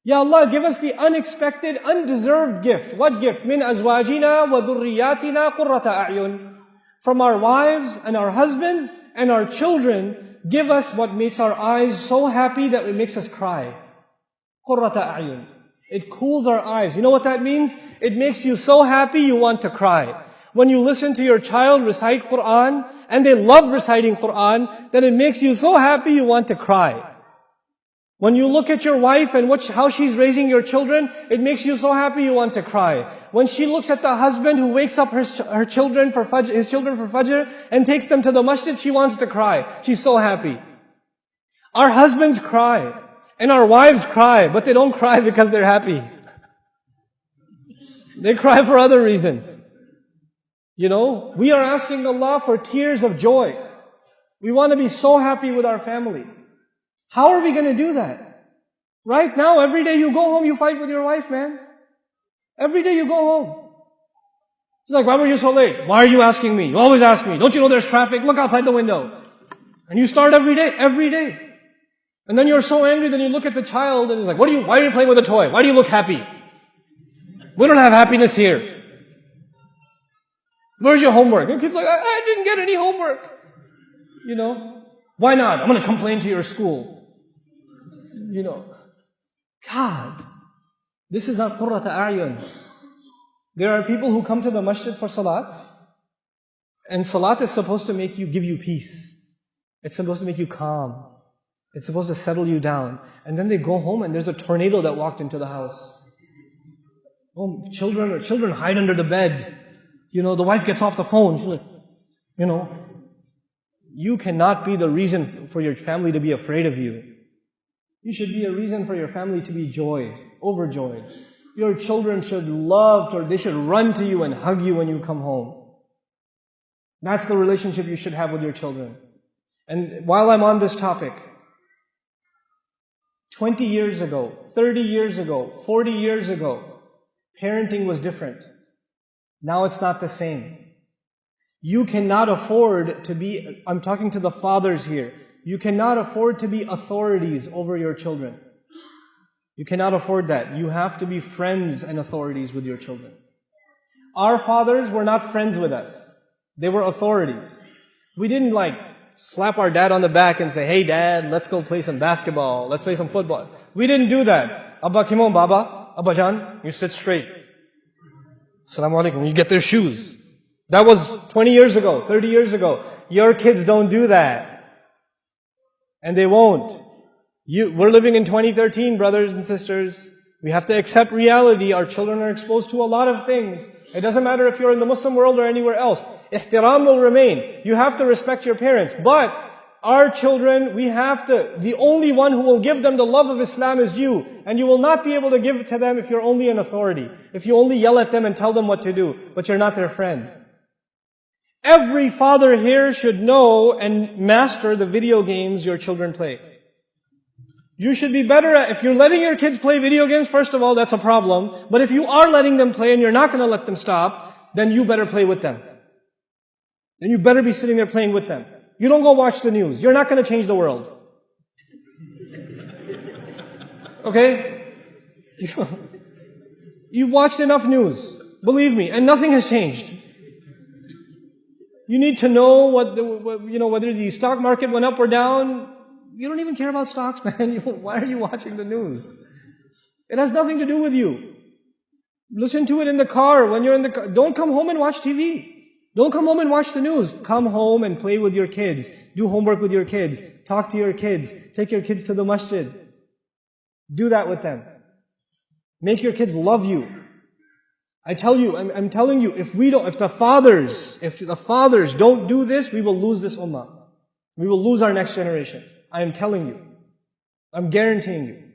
Ya Allah, give us the unexpected, undeserved gift. What gift? Min azwajina wa dhurriyatina qurrata a'yun. From our wives and our husbands and our children, give us what makes our eyes so happy that it makes us cry. Qurrata a'yun. It cools our eyes. You know what that means? It makes you so happy you want to cry. When you listen to your child recite Qur'an, and they love reciting Qur'an, then it makes you so happy you want to cry. When you look at your wife and how she's raising your children, it makes you so happy you want to cry. When she looks at the husband who wakes up his children for Fajr and takes them to the masjid, she wants to cry. She's so happy. Our husbands cry and our wives cry, but they don't cry because they're happy. They cry for other reasons. You know, we are asking Allah for tears of joy. We want to be so happy with our family. How are we going to do that? Right now, every day you go home, you fight with your wife, man. Every day you go home. She's like, why were you so late? Why are you asking me? You always ask me. Don't you know there's traffic? Look outside the window. And you start every day. And then you're so angry, then you look at the child and he's like, why are you playing with a toy? Why do you look happy? We don't have happiness here. Where's your homework? And the kid's like, I didn't get any homework. You know, why not? I'm going to complain to your school. You know, God, this is not qurrata a'yun. There are people who come to the masjid for salat, and salat is supposed to give you peace. It's supposed to make you calm. It's supposed to settle you down. And then they go home and there's a tornado that walked into the house. Oh, children hide under the bed. You know, the wife gets off the phone. She's like, you know, you cannot be the reason for your family to be afraid of you. You should be a reason for your family to be overjoyed. Your children should they should run to you and hug you when you come home. That's the relationship you should have with your children. And while I'm on this topic, 20 years ago, 30 years ago, 40 years ago, parenting was different. Now it's not the same. You cannot afford to be, I'm talking to the fathers here, you cannot afford to be authorities over your children. You cannot afford that. You have to be friends and authorities with your children. Our fathers were not friends with us. They were authorities. We didn't slap our dad on the back and say, hey dad, let's go play some basketball, let's play some football. We didn't do that. Abba Kimon Baba, Abba Jan, you sit straight. Assalamu alaikum. You get their shoes. That was 20 years ago, 30 years ago. Your kids don't do that. And they won't. We're living in 2013, brothers and sisters. We have to accept reality. Our children are exposed to a lot of things. It doesn't matter if you're in the Muslim world or anywhere else. Ihtiram will remain. You have to respect your parents. But our children, the only one who will give them the love of Islam is you. And you will not be able to give it to them if you're only an authority. If you only yell at them and tell them what to do, but you're not their friend. Every father here should know and master the video games your children play. You should be better if you're letting your kids play video games, first of all, that's a problem. But if you are letting them play and you're not going to let them stop, then you better play with them. Then you better be sitting there playing with them. You don't go watch the news. You're not going to change the world. Okay? You've watched enough news. Believe me, and nothing has changed. You need to know whether the stock market went up or down. You don't even care about stocks, man. Why are you watching the news? It has nothing to do with you. Listen to it in the car, when you're in the car. Don't come home and watch TV. Don't come home and watch the news. Come home and play with your kids. Do homework with your kids. Talk to your kids. Take your kids to the masjid. Do that with them. Make your kids love you. I'm telling you, if the fathers don't do this, we will lose this ummah. We will lose our next generation. I am telling you. I'm guaranteeing you.